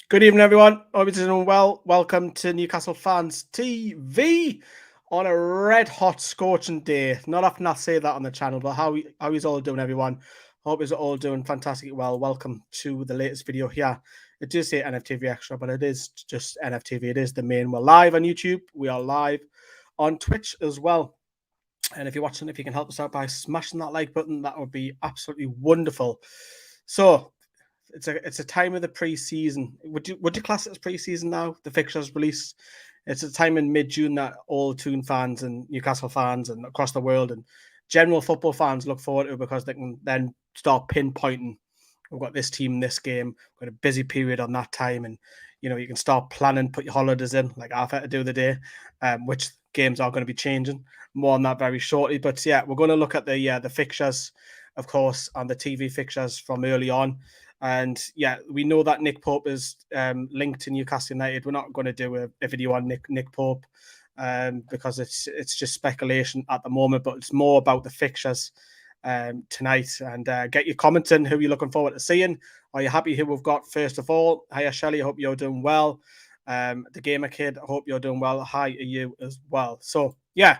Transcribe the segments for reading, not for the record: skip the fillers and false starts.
Good evening, everyone. Hope you're doing well. Welcome to Newcastle Fans TV on a red hot scorching day. Not often I say that on the channel, but how is all doing, everyone? Hope you're all doing fantastically well. Welcome to the latest video here. It does say NFTV Extra, but it is just NFTV. It is the main. We're live on YouTube. We are live on Twitch as well. And if you're watching, if you can help us out by smashing that like button, that would be absolutely wonderful. So it's a time of the pre-season. Would you class it as pre-season now? The fixtures release. It's a time in mid-June that all Toon fans and Newcastle fans and across the world and general football fans look forward to, because they can then start pinpointing. We've got this team, this game. We've got a busy period on that time, and you can start planning, put your holidays in, like I've had to do the day. Which games are going to be changing. More on that very shortly. But yeah, we're going to look at the fixtures, of course, and the TV fixtures from early on. And yeah, we know that Nick Pope is linked to Newcastle United. We're not going to do a video on Nick Pope because it's just speculation at the moment. But it's more about the fixtures tonight. And get your comments in. Who are you looking forward to seeing? Are you happy who we've got first of all? Hiya, Shelley. I hope you're doing well. The Gamer Kid, I hope you're doing well. Hi to you as well. So yeah,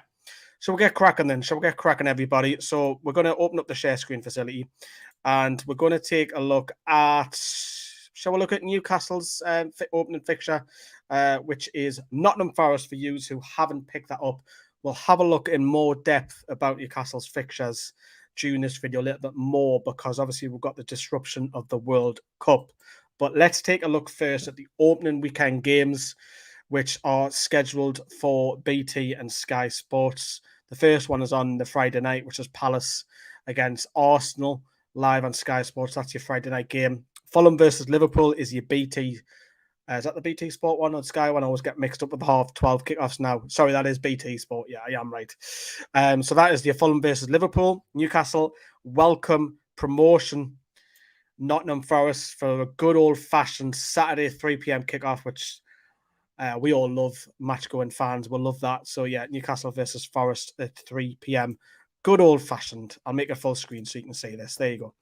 shall we get cracking then? Shall we get cracking, everybody? So we're going to open up the share screen facility. And we're going to take a look at, shall we look at Newcastle's opening fixture, which is Nottingham Forest for you who haven't picked that up. We'll have a look in more depth about Newcastle's fixtures during this video a little bit more, because obviously we've got the disruption of the World Cup. But let's take a look first at the opening weekend games, which are scheduled for BT and Sky Sports. The first one is on the Friday night, which is Palace against Arsenal. Live on Sky Sports. That's your Friday night game. Fulham versus Liverpool is your BT. Is that the BT Sport one or Sky one? I always get mixed up with the 12:30 kickoffs now. Sorry, that is BT Sport. Yeah, I am right. So that is your Fulham versus Liverpool. Newcastle welcome promotion Nottingham Forest for a good old-fashioned Saturday 3 p.m. kickoff, which we all love. Match-going fans will love that. So yeah, Newcastle versus Forest at 3 p.m. Good old-fashioned. I'll make a full screen so you can see this. There you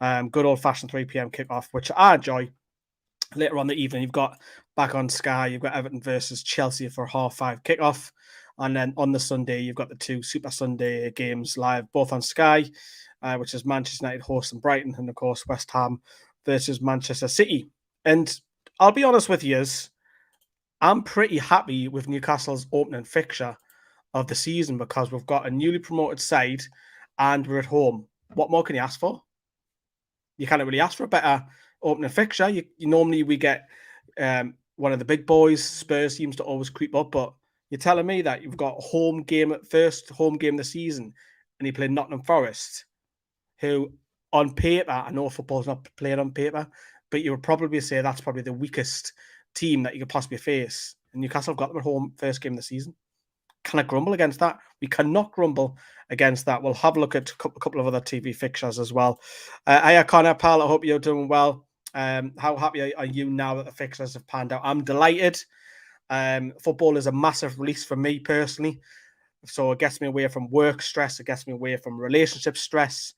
go. Good old-fashioned 3 p.m. kickoff, which I enjoy. Later on the evening, you've got back on Sky, you've got Everton versus Chelsea for 5:30 kickoff. And then on the Sunday, you've got the two Super Sunday games live, both on Sky, which is Manchester United hosting Brighton, and of course, West Ham versus Manchester City. And I'll be honest with you, I'm pretty happy with Newcastle's opening fixture of the season, because we've got a newly promoted side and we're at home. What more can you ask for? You can't really ask for a better opening fixture. Normally we get one of the big boys. Spurs seems to always creep up, but you're telling me that you've got first home game of the season, and you play Nottingham Forest, who on paper, I know football's not played on paper, but you would probably say that's probably the weakest team that you could possibly face. And Newcastle have got them at home first game of the season. Can I grumble against that? We cannot grumble against that. We'll have a look at a couple of other TV fixtures as well. Hiya, Connor, pal. I hope you're doing well. How happy are you now that the fixtures have panned out? I'm delighted. Football is a massive release for me personally. So it gets me away from work stress. It gets me away from relationship stress.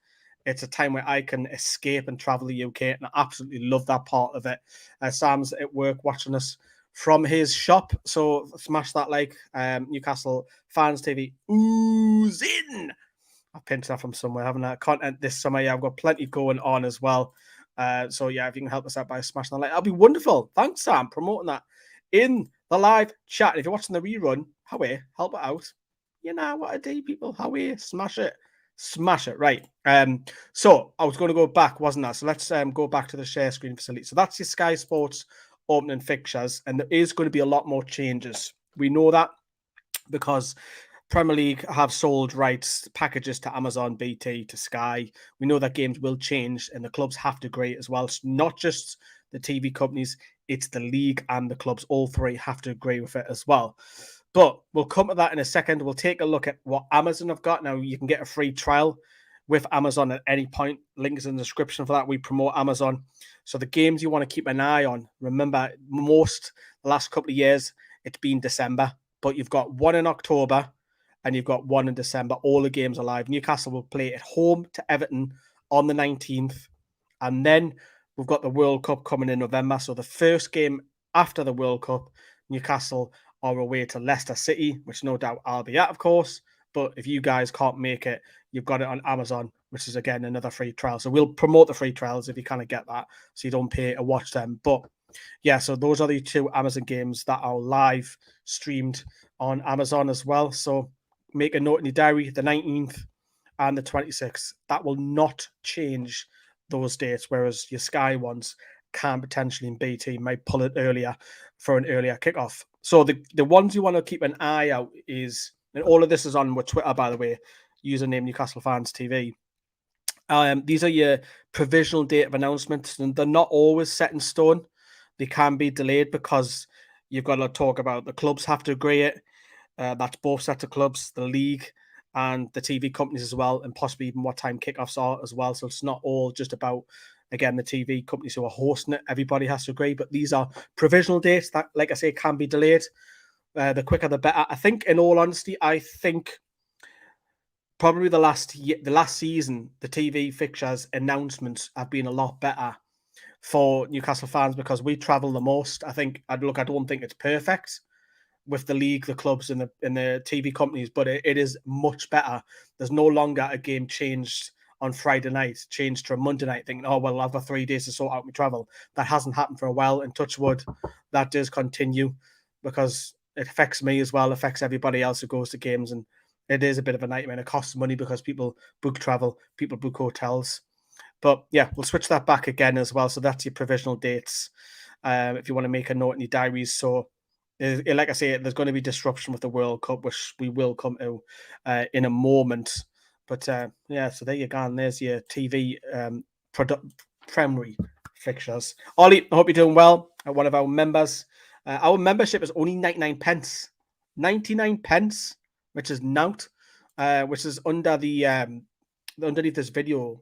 It's a time where I can escape and travel the UK, and I absolutely love that part of it. Sam's at work watching us from his shop, so smash that like. Newcastle Fans TV ooze in. I've pinched that from somewhere, haven't I? Content this summer, yeah, I've got plenty going on as well. So yeah, if you can help us out by smashing that like, that'll be wonderful. Thanks, Sam, promoting that in the live chat. If you're watching the rerun, how are help it out? You know what I do, people. How are smash it. Smash it, right. So I was going to go back, wasn't I? So let's go back to the share screen facility. So that's your Sky Sports opening fixtures, and there is going to be a lot more changes. We know that because Premier League have sold rights packages to Amazon, BT, to Sky. We know that games will change, and the clubs have to agree as well. It's not just the TV companies, it's the league and the clubs. All three have to agree with it as well. But we'll come to that in a second. We'll take a look at what Amazon have got. Now, you can get a free trial with Amazon at any point. Link is in the description for that. We promote Amazon. So the games you want to keep an eye on, remember, the last couple of years, it's been December. But you've got one in October and you've got one in December. All the games are live. Newcastle will play at home to Everton on the 19th. And then we've got the World Cup coming in November. So the first game after the World Cup, Newcastle are away to Leicester City, which no doubt I'll be at, of course. But if you guys can't make it, you've got it on Amazon, which is, again, another free trial. So we'll promote the free trials if you kind of get that, so you don't pay to watch them. But yeah, so those are the two Amazon games that are live streamed on Amazon as well. So make a note in your diary, the 19th and the 26th. That will not change those dates, whereas your Sky ones can potentially, in BT, might pull it earlier for an earlier kickoff. So the ones you want to keep an eye out is, and all of this is on Twitter, by the way, username Newcastle Fans TV. These are your provisional date of announcements, and they're not always set in stone. They can be delayed because you've got to talk about the clubs have to agree it. That's both sets of clubs, the league and the TV companies as well, and possibly even what time kickoffs are as well. So it's not all just about, again, the TV companies who are hosting it. Everybody has to agree, but these are provisional dates that, like I say, can be delayed. The quicker the better. I think, in all honesty, probably the last season, the TV fixtures announcements have been a lot better for Newcastle fans because we travel the most. I don't think it's perfect with the league, the clubs, and the TV companies, but it is much better. There's no longer a game changed on Friday night, changed to a Monday night, thinking, oh, well, I've got 3 days to sort out my travel. That hasn't happened for a while, and touch wood, that does continue because it affects me as well, affects everybody else who goes to games, and it is a bit of a nightmare. It costs money because people book travel, people book hotels. But yeah, we'll switch that back again as well. So that's your provisional dates if you want to make a note in your diaries. So like I say, there's going to be disruption with the World Cup, which we will come to in a moment. But yeah, so there you go. And there's your TV primary fixtures. Ollie, I hope you're doing well. One of our members. Our membership is only 99 pence. 99 pence, which is nout, which is under the underneath this video.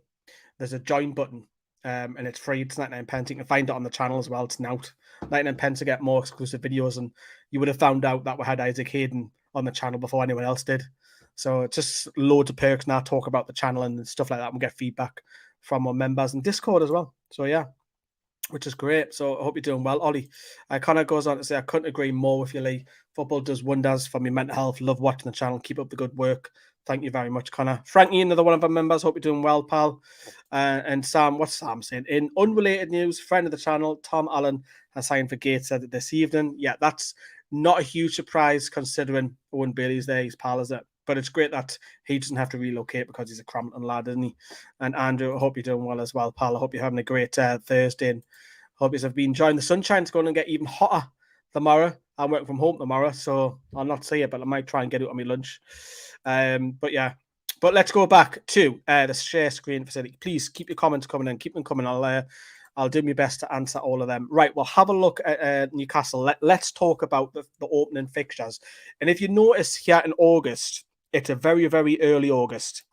There's a join button. And it's free. It's 99 pence. You can find it on the channel as well. It's nout. 99 pence to get more exclusive videos. And you would have found out that we had Isaac Hayden on the channel before anyone else did. So it's just loads of perks now. Talk about the channel and stuff like that. We'll get feedback from our members and Discord as well. So yeah, which is great. So I hope you're doing well. Ollie, Connor goes on to say, I couldn't agree more with you, Lee. Football does wonders for my mental health. Love watching the channel. Keep up the good work. Thank you very much, Connor. Frankie, another one of our members. Hope you're doing well, pal. And Sam, what's Sam saying? In unrelated news, friend of the channel, Tom Allen, has signed for Gateshead this evening. Yeah, that's not a huge surprise considering Owen Bailey's there. He's pal, is it? But it's great that he doesn't have to relocate because he's a Crampton lad, isn't he? And Andrew, I hope you're doing well as well, pal. I hope you're having a great Thursday. And hope you have been enjoying the sunshine. It's going to get even hotter tomorrow. I'm working from home tomorrow, so I'll not see it, but I might try and get it on my lunch. But yeah. But let's go back to the share screen facility. Please keep your comments coming in. Keep them coming. I'll do my best to answer all of them. Right, we'll have a look at Newcastle. Let's talk about the opening fixtures. And if you notice here in August, it's a very, very early August.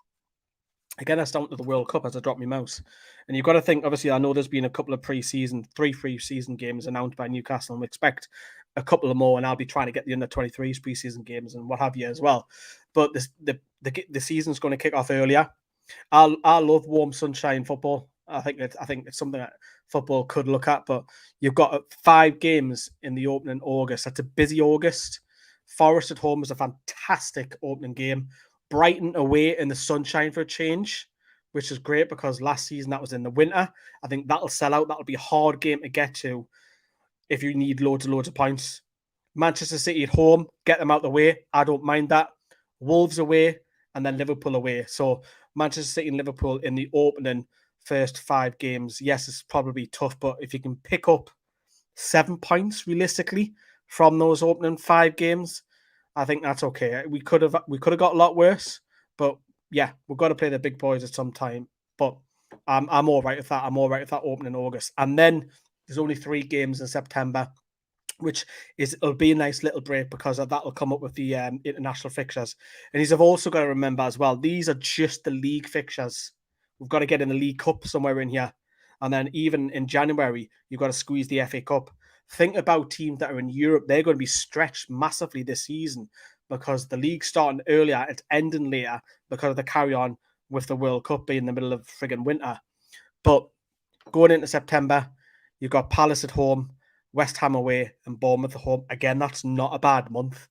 Again, that's down to the World Cup as I drop my mouse. And you've got to think, obviously, I know there's been a couple of three pre-season games announced by Newcastle, and we expect a couple of more, and I'll be trying to get the under-23s pre-season games and what have you as well. But the season's going to kick off earlier. I love warm sunshine football. I think it's something that football could look at, but you've got 5 games in the opening August. That's a busy August. Forest at home is a fantastic opening game. Brighton away in the sunshine for a change, which is great because last season that was in the winter. I think that'll sell out. That'll be a hard game to get to if you need loads of points. Manchester City at home, get them out the way. I don't mind that. Wolves away and then Liverpool away. So Manchester City and Liverpool in the opening first 5 games. Yes, it's probably tough, but if you can pick up 7 points realistically from those opening 5 games, I think that's okay. We could have got a lot worse, but yeah, we've got to play the big boys at some time. But I'm all right with that. I'm all right with that opening in August, and then there's only 3 games in September, it'll be a nice little break because that'll come up with the international fixtures. And you've also got to remember as well, these are just the league fixtures. We've got to get in the League Cup somewhere in here, and then even in January, you've got to squeeze the FA Cup. Think about teams that are in Europe. They're going to be stretched massively this season because the league's starting earlier, it's ending later because of the carry-on with the World Cup being in the middle of friggin' winter. But Going into September, you've got Palace at home, West Ham away, and Bournemouth at home. Again, that's not a bad month.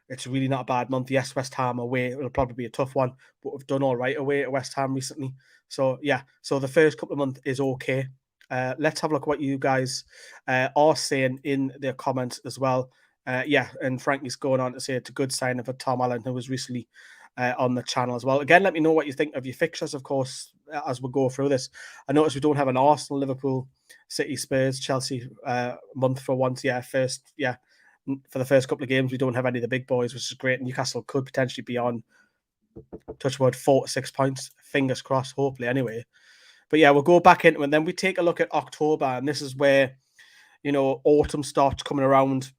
It's really not a bad month. Yes, West Ham away, it'll probably be a tough one, but we've done all right away at West Ham recently. So, yeah, so the first couple of months is okay. Let's have a look at what you guys are saying in the comments as well. Yeah, and Frankie's going on to say it's a good sign of a Tom Allen, who was recently on the channel as well. Again, let me know what you think of your fixtures, of course, as we go through this. I notice we don't have an Arsenal, Liverpool, City, Spurs, Chelsea month for once. Yeah, for the first couple of games, we don't have any of the big boys, which is great. Newcastle could potentially be on, touch wood, 4 to 6 points. Fingers crossed, hopefully, anyway. But yeah, we'll go back into it. And then we take a look at October, and this is where, autumn starts coming around.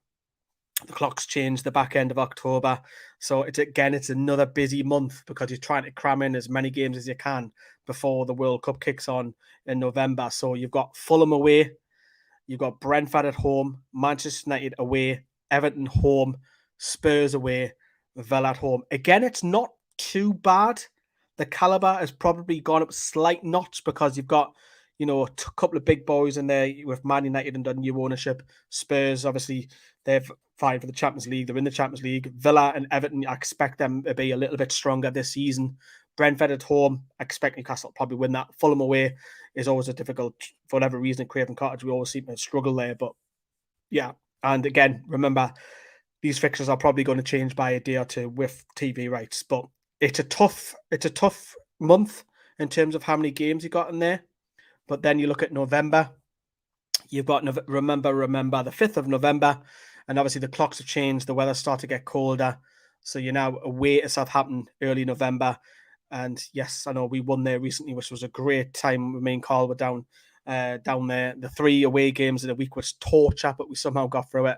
The clocks change the back end of October. So it's another busy month because you're trying to cram in as many games as you can before the World Cup kicks on in November. So you've got Fulham away, you've got Brentford at home, Manchester United away, Everton home, Spurs away, Villa at home. Again, it's not too bad. The caliber has probably gone up slight notch because you've got, a couple of big boys in there with Man United under new ownership. Spurs, obviously, they've fighting for the Champions League. They're in the Champions League. Villa and Everton, I expect them to be a little bit stronger this season. Brentford at home, I expect Newcastle will probably win that. Fulham away is always a difficult, for whatever reason, at Craven Cottage, we always seem to struggle there. But yeah, and again, remember, these fixtures are probably going to change by a day or two with TV rights. But it's a tough month in terms of how many games you got in there. But then you look at November, you've got, remember, the 5th of November, and obviously the clocks have changed, the weather started to get colder. So you're now away to Southampton early November. And yes, I know we won there recently, which was a great time. Me and Carl were down there. The 3 away games in a week was torture, but we somehow got through it.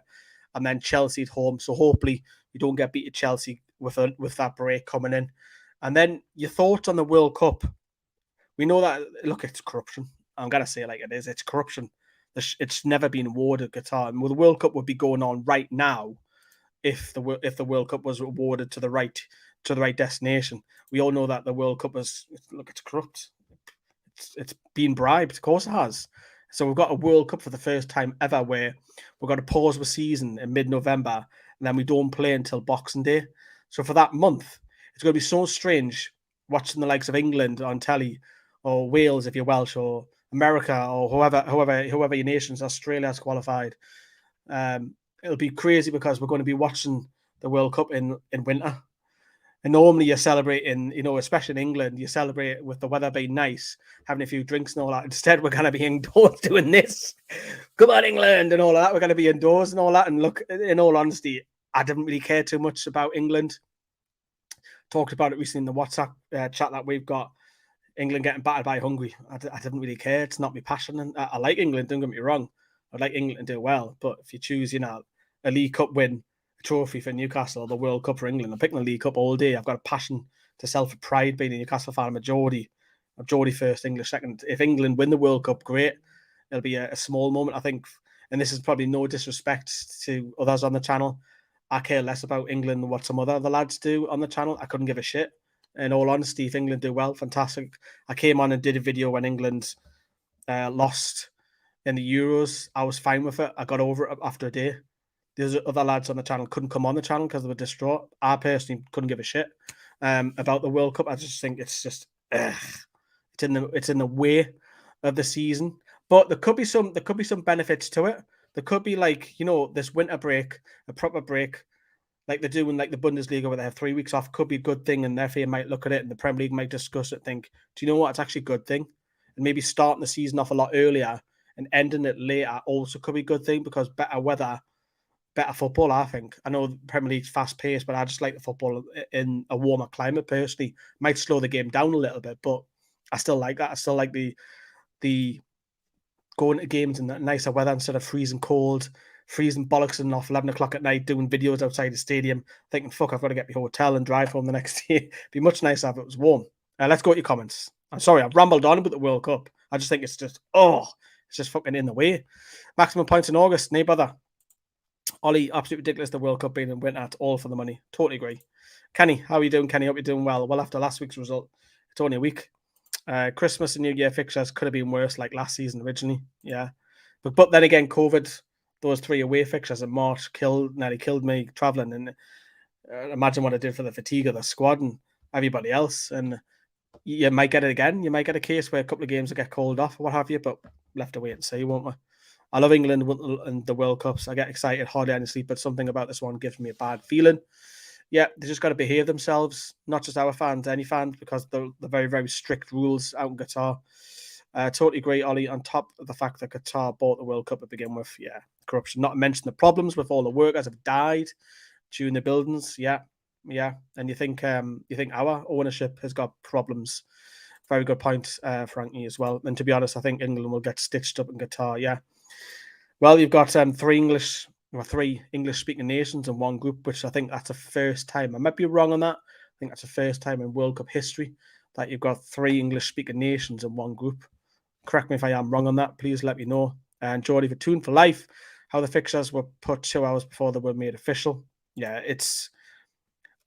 And then Chelsea at home. So hopefully you don't get beat at Chelsea with that break coming in. And then your thoughts on the World Cup. We know that, look, it's corruption. I'm going to say it like it is. It's corruption. It's never been awarded Qatar. And the World Cup would be going on right now if the World Cup was awarded to the right destination. We all know that the World Cup it's corrupt. It's been bribed. Of course it has. So we've got a World Cup for the first time ever where we've got to pause the season in mid-November and then we don't play until Boxing Day. So for that month, it's going to be so strange watching the likes of England on telly, or Wales if you're Welsh, or America, or whoever your nation's. Australia has qualified. It'll be crazy because we're going to be watching the World Cup in winter. And normally you're celebrating, especially in England, you celebrate with the weather being nice, having a few drinks and all that. Instead, we're going to be indoors doing this. Come on, England, and all of that. We're going to be indoors and all that. And look, in all honesty, I didn't really care too much about England. Talked about it recently in the WhatsApp chat that we've got. England getting battered by Hungary. I didn't really care. It's not my passion. And I like England, don't get me wrong. I'd like England to do well. But if you choose, a League Cup win, trophy for Newcastle, the World Cup for England, I'm picking the League Cup all day. I've got a passion to sell for pride being a Newcastle fan. I'm Geordie first, English second. If England win the World Cup, great. It'll be a small moment, I think. And this is probably no disrespect to others on the channel. I care less about England than what some other lads do on the channel. I couldn't give a shit. In all honesty, if England do well, fantastic. I came on and did a video when England lost in the Euros. I was fine with it. I got over it after a day. There's other lads on the channel couldn't come on the channel because they were distraught. I personally couldn't give a shit about the World Cup. I just think it's just it's in the way of the season. But there could be some benefits to it. There could be this winter break, a proper break, like they're doing like the Bundesliga where they have 3 weeks off. Could be a good thing, and the FA might look at it, and the Premier League might discuss it. Think, do you know what? It's actually a good thing, and maybe starting the season off a lot earlier and ending it later also could be a good thing because better weather, better football, I think. I know the Premier League's fast paced, but I just like the football in a warmer climate personally. Might slow the game down a little bit, but I still like that. I still like the going to games in that nicer weather instead of freezing cold, freezing bollocks and off 11 o'clock at night, doing videos outside the stadium, thinking, fuck, I've got to get my hotel and drive home the next day. It'd be much nicer if it was warm. Let's go to your comments. I'm sorry, I've rambled on about the World Cup. I just think it's just fucking in the way. Maximum points in August, no bother. Ollie, absolutely ridiculous, the World Cup being in winter. It's all for the money. Totally agree. Kenny, how are you doing, Kenny? Hope you're doing well. Well, after last week's result, it's only a week. Christmas and New Year fixtures could have been worse, like last season originally. Yeah, but then again, COVID, those 3 away fixtures in March nearly killed me traveling, and imagine what it did for the fatigue of the squad and everybody else. And you might get it again. You might get a case where a couple of games will get called off or what have you, but we'll have to wait and see, won't we? I love England and the World Cups. I get excited hardly any sleep, but something about this one gives me a bad feeling. Yeah, they just got to behave themselves, not just our fans, any fans, because the very, very strict rules out in Qatar. Totally agree, Ollie, on top of the fact that Qatar bought the World Cup to begin with. Yeah, corruption. Not to mention the problems with all the workers have died during the buildings. Yeah. And you think our ownership has got problems. Very good point, Frankie, as well. And to be honest, I think England will get stitched up in Qatar. Yeah. Well, you've got three English-speaking nations in one group, which I think that's the first time. I might be wrong on that. I think that's the first time in World Cup history that you've got 3 English-speaking nations in one group. Correct me if I am wrong on that. Please let me know. And Geordie for Tune for Life, how the fixtures were put 2 hours before they were made official. Yeah, it's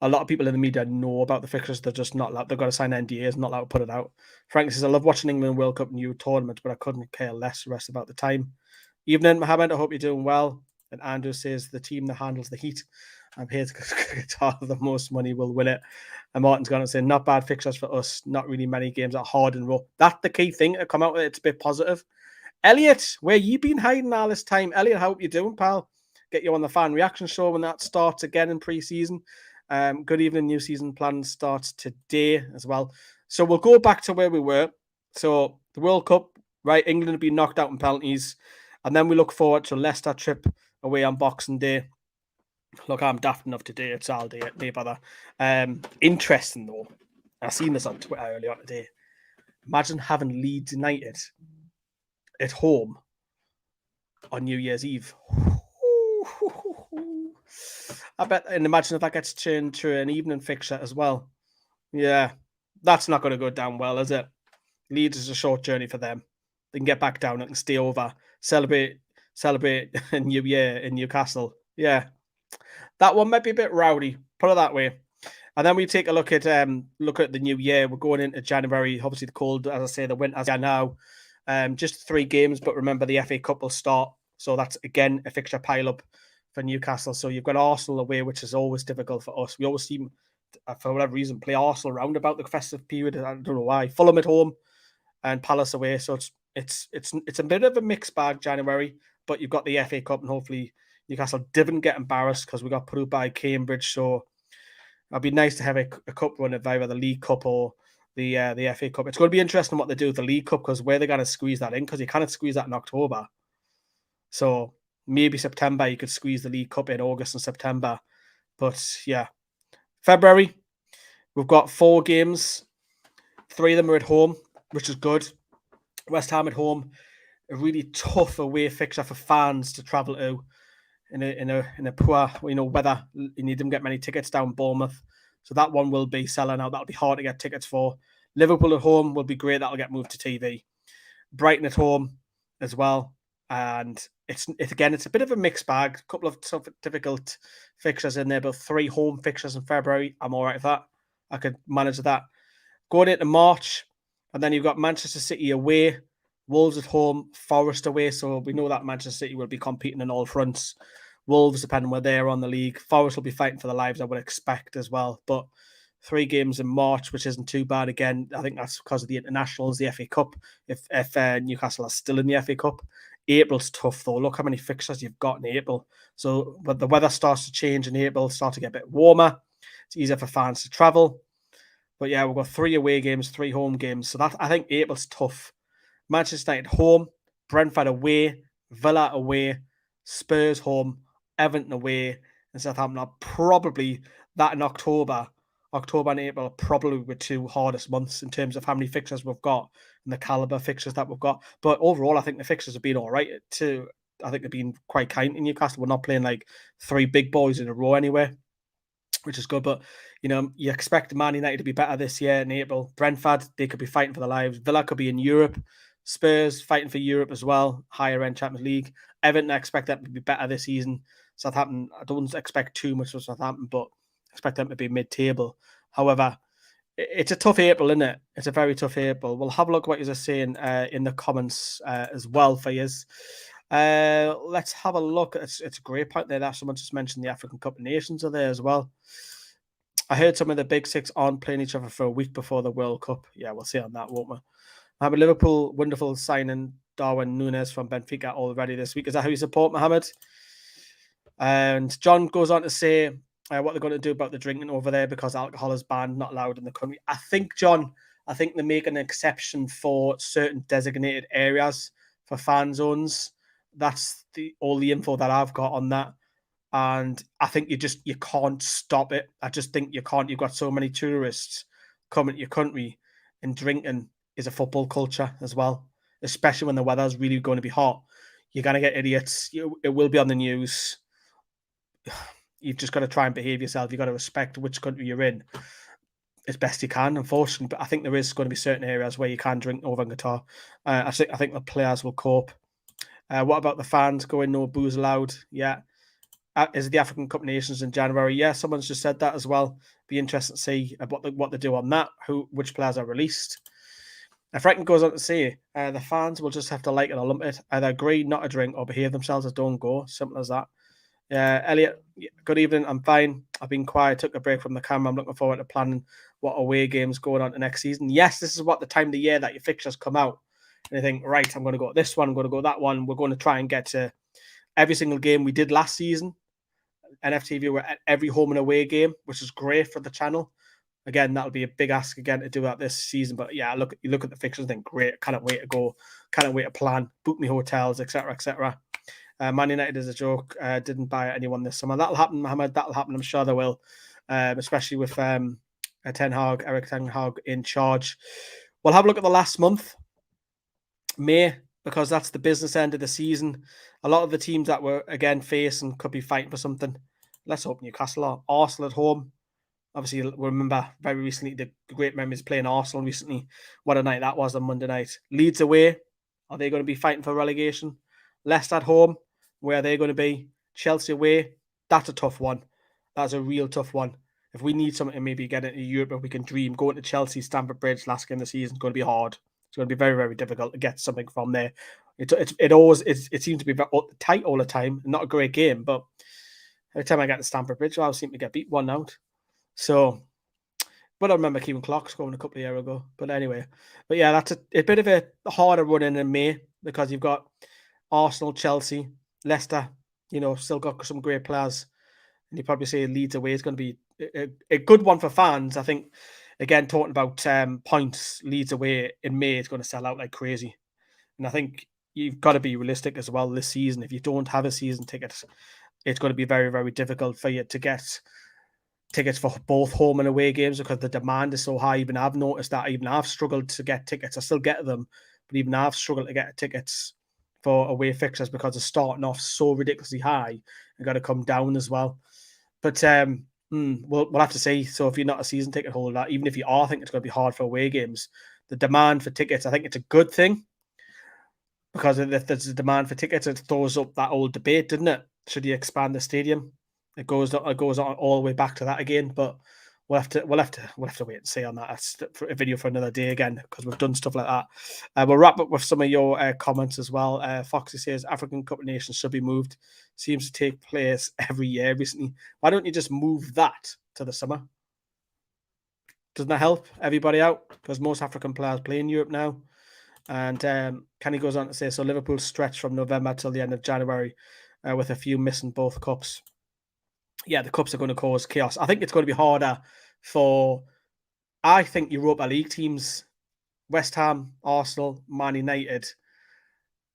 a lot of people in the media know about the fixtures. They're just not allowed. They've got to sign NDAs, not allowed to put it out. Frank says, I love watching England World Cup new tournament, but I couldn't care less the rest about the time. Evening, Mohammed. I hope you're doing well. And Andrew says, the team that handles the heat. I'm here to Qatar. The most money will win it. And Martin's going to say, not bad fixtures for us. Not really many games that hard and rough. That's the key thing to come out with it. It's a bit positive. Elliot, where you been hiding all this time? Elliot, how hope you're doing, pal. Get you on the fan reaction show when that starts again in pre-season. Good evening. New season plan starts today as well. So we'll go back to where we were. So the World Cup, right? England will be knocked out in penalties. And then we look forward to Leicester trip away on Boxing Day. Look, I'm daft enough to do it. So I'll do it. No bother. Interesting, though. I seen this on Twitter earlier today. Imagine having Leeds United at home on New Year's Eve. I bet, and imagine if that gets turned to an evening fixture as well. Yeah, that's not going to go down well, is it? Leeds is a short journey for them. They can get back down and celebrate a New Year in Newcastle. Yeah, that one might be a bit rowdy. Put it that way. And then we take a look at the new year. We're going into January. Obviously, the cold, as I say, the winter's here now. Just 3 games, but remember the FA Cup will start. So that's, again, a fixture pile-up for Newcastle. So you've got Arsenal away, which is always difficult for us. We always seem, for whatever reason, play Arsenal round about the festive period. I don't know why. Fulham at home and Palace away. So it's a bit of a mixed bag, January. But you've got the FA Cup, and hopefully Newcastle didn't get embarrassed because we got put out by Cambridge. So it'd be nice to have a cup run of either the League Cup or the FA Cup. It's going to be interesting what they do with the League Cup, because where they're going to squeeze that in, because you can't squeeze that in October. So maybe September, you could squeeze the League Cup in August and September. But yeah, February, we've got 4 games. 3 of them are at home, which is good. West Ham at home, a really tough away fixture for fans to travel to in a poor weather. You need them to get many tickets down Bournemouth. So that one will be selling out. That'll be hard to get tickets for. Liverpool at home will be great. That'll get moved to TV. Brighton at home as well. And it's a bit of a mixed bag. A couple of tough, difficult fixtures in there, but 3 home fixtures in February. I'm all right with that. I could manage that. Going into March, and then you've got Manchester City away, Wolves at home, Forest away. So we know that Manchester City will be competing on all fronts. Wolves, depending where they're on the league. Forest will be fighting for their lives, I would expect as well. But 3 games in March, which isn't too bad. Again, I think that's because of the internationals, the FA Cup. If Newcastle are still in the FA Cup. April's tough, though. Look how many fixtures you've got in April. So when the weather starts to change in April, start to get a bit warmer. It's easier for fans to travel. But yeah, we've got 3 away games, 3 home games. So that, I think April's tough. Manchester United home, Brentford away, Villa away, Spurs home, Everton away, and Southampton are probably that in October. October and April are probably the 2 hardest months in terms of how many fixtures we've got and the caliber fixtures that we've got. But overall, I think the fixtures have been all right too. I think they've been quite kind in Newcastle. We're not playing like 3 big boys in a row anyway, which is good. But, you expect Man United to be better this year in April. Brentford, they could be fighting for their lives. Villa could be in Europe. Spurs fighting for Europe as well, higher end Champions League. Everton, I expect them to be better this season. Southampton, I don't expect too much of Southampton, but I expect them to be mid-table. However, it's a tough April, isn't it? It's a very tough April. We'll have a look what you're saying in the comments as well for you. Let's have a look. It's a great point there that someone just mentioned the African Cup of Nations are there as well. I heard some of the big six aren't playing each other for a week before the World Cup. Yeah, we'll see on that, won't we? Mohamed Liverpool, wonderful signing Darwin Núñez from Benfica already this week. Is that how you support Mohamed? And John goes on to say what they're going to do about the drinking over there because alcohol is banned, not allowed in the country. I think, John, they make an exception for certain designated areas for fan zones. That's all the info that I've got on that. And I think you can't stop it. I just think you can't. You've got so many tourists coming to your country, and drinking is a football culture as well, especially when the weather's really going to be hot. You're going to get idiots. It will be on the news. You've just got to try and behave yourself. You've got to respect which country you're in as best you can, unfortunately. But I think there is going to be certain areas where you can drink over in Qatar. I think the players will cope. What about the fans going no booze allowed? Yeah. Is the African Cup of Nations in January? Yeah, someone's just said that as well. Be interesting to see what they do on that. Which players are released. Franklin goes on to say the fans will just have to like it or lump it. Either agree not to drink or behave themselves or don't go. Simple as that. Elliot, good evening. I'm fine. I've been quiet. Took a break from the camera. I'm looking forward to planning what away games going on to next season. Yes, this is what the time of the year that your fixtures come out. And you think, right, I'm going to go this one. I'm going to go that one. We're going to try and get to every single game we did last season. NFTV were at every home and away game, which is great for the channel. Again, that'll be a big ask again to do that this season. But yeah, you look at the fixtures and think, great, cannot wait to go, cannot wait to plan, book me hotels, etc., etc. Man United is a joke. Didn't buy anyone this summer. That'll happen, Mohammed. That'll happen. I'm sure they will, especially with Eric Ten Hag in charge. We'll have a look at the last month, May, because that's the business end of the season. A lot of the teams that were again facing could be fighting for something. Let's hope Newcastle are. Arsenal at home. Obviously, we remember very recently the great memories playing Arsenal recently. What a night that was on Monday night. Leeds away. Are they going to be fighting for relegation? Leicester at home. Where are they going to be? Chelsea away. That's a tough one. That's a real tough one. If we need something to maybe get into Europe, if we can dream, going to Chelsea, Stamford Bridge last game of the season is going to be hard. It's going to be very, very difficult to get something from there. It seems to be tight all the time. Not a great game, but every time I get to Stamford Bridge, I seem to get beat 1-0. So, but I remember Kevin Clark scoring a couple of years ago. But anyway, yeah, that's a bit of a harder run in May because you've got Arsenal, Chelsea, Leicester. Still got some great players, and you probably say Leeds away is going to be a good one for fans. I think. Again, talking about points, Leeds away in May is going to sell out like crazy. And I think you've got to be realistic as well this season. If you don't have a season ticket, it's going to be very, very difficult for you to get tickets for both home and away games because the demand is so high. Even I've noticed that. Even I've struggled to get tickets. I still get them, but even I've struggled to get tickets for away fixtures because they're starting off so ridiculously high and got to come down as well. But we'll have to see. So if you're not a season ticket holder, even if you are, I think it's going to be hard for away games. The demand for tickets, I think it's a good thing because if there's a demand for tickets, it throws up that old debate, doesn't it? Should you expand the stadium? It goes on all the way back to that again. But we'll have to wait and see on that. That's a video for another day again because we've done stuff like that. We'll wrap up with some of your comments as well. Foxy says African Cup of Nations should be moved. Seems to take place every year recently. Why don't you just move that to the summer? Doesn't that help everybody out? Because most African players play in Europe now. And Kenny goes on to say, so Liverpool stretch from November till the end of January with a few missing both cups. Yeah, the cups are going to cause chaos. I think it's going to be harder for, I think, Europa League teams, West Ham, Arsenal, Man United.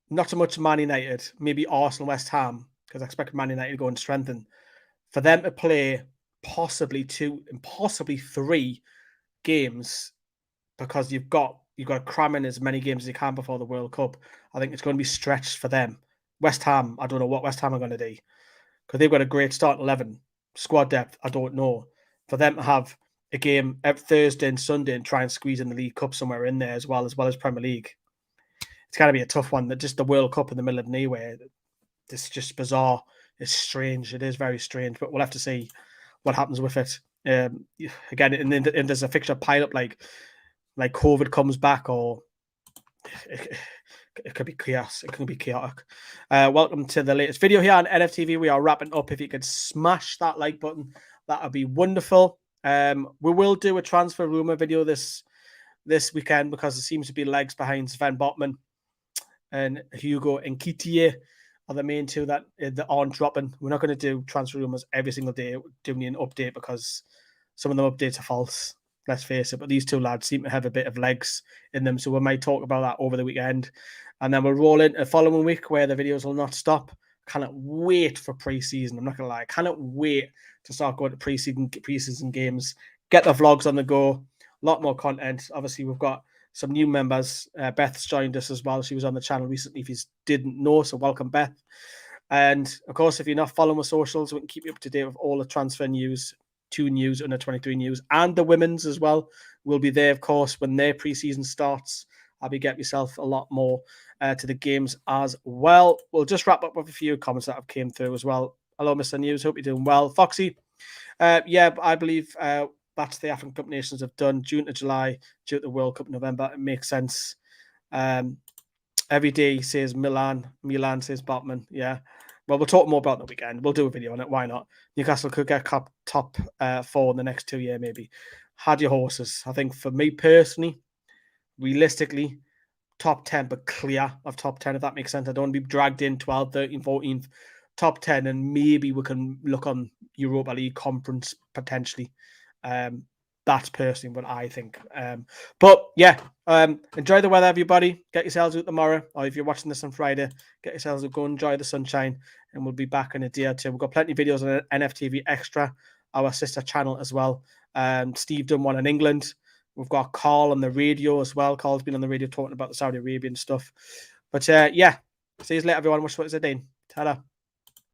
Not so much Man United, maybe Arsenal, West Ham, because I expect Man United to go and strengthen. For them to play possibly 2 and possibly 3 games because you've got to cram in as many games as you can before the World Cup. I think it's going to be stretched for them. West Ham, I don't know what West Ham are going to do because they've got a great start 11 squad depth. I don't know for them to have a game every Thursday and Sunday and try and squeeze in the League Cup somewhere in there as well as Premier League. It's going to be a tough one. That just the World Cup in the middle of nowhere. It's just bizarre. It's strange. It is very strange, but we'll have to see what happens with it. Again, and then there's a fixture pile up like COVID comes back, or it could be chaos. It can be chaotic. Welcome to the latest video here on NFTV. We are wrapping up. If you could smash that like button, that would be wonderful. We will do a transfer rumor video this weekend because there seems to be legs behind Sven Botman and Hugo Nketiah are the main two that aren't dropping. We're not going to do transfer rumors every single day, doing an update, because some of them updates are false. Let's face it. But these two lads seem to have a bit of legs in them, so we might talk about that over the weekend, and then we'll roll into the following week where the videos will not stop. Cannot wait for pre-season. I'm not gonna lie. Cannot wait to start going to pre-season games. Get the vlogs on the go. A lot more content. Obviously, we've got some new members. Beth's joined us as well. She was on the channel recently, if you didn't know, so welcome, Beth. And of course, if you're not following my socials, we can keep you up to date with all the transfer news, 2 news, under 23 news, and the women's as well. We'll be there, of course, when their pre-season starts. I'll be getting myself a lot more to the games as well. We'll just wrap up with a few comments that have came through as well. Hello, Mr. News. Hope you're doing well. Foxy, yeah, I believe that's the African Cup nations have done June to July, due to the World Cup in November. It makes sense. Every day says Milan says Botman. Yeah. Well, we'll talk more about the weekend. We'll do a video on it. Why not? Newcastle could get top 4 in the next 2 years, maybe. Had your horses. I think for me personally, realistically, top 10, but clear of top 10, if that makes sense. I don't want to be dragged in 12th, 13th, 14th, top 10, and maybe we can look on Europa League conference potentially. That's personally what I think. But yeah, enjoy the weather, everybody. Get yourselves out tomorrow, or if you're watching this on Friday, get yourselves out, go enjoy the sunshine, and we'll be back in a day or two. We've got plenty of videos on NFTV Extra, our sister channel as well. Steve done one in England. We've got Carl on the radio as well. Carl's been on the radio talking about the Saudi Arabian stuff. But yeah, see you later, everyone. Much what is it, Dean? Ta-da.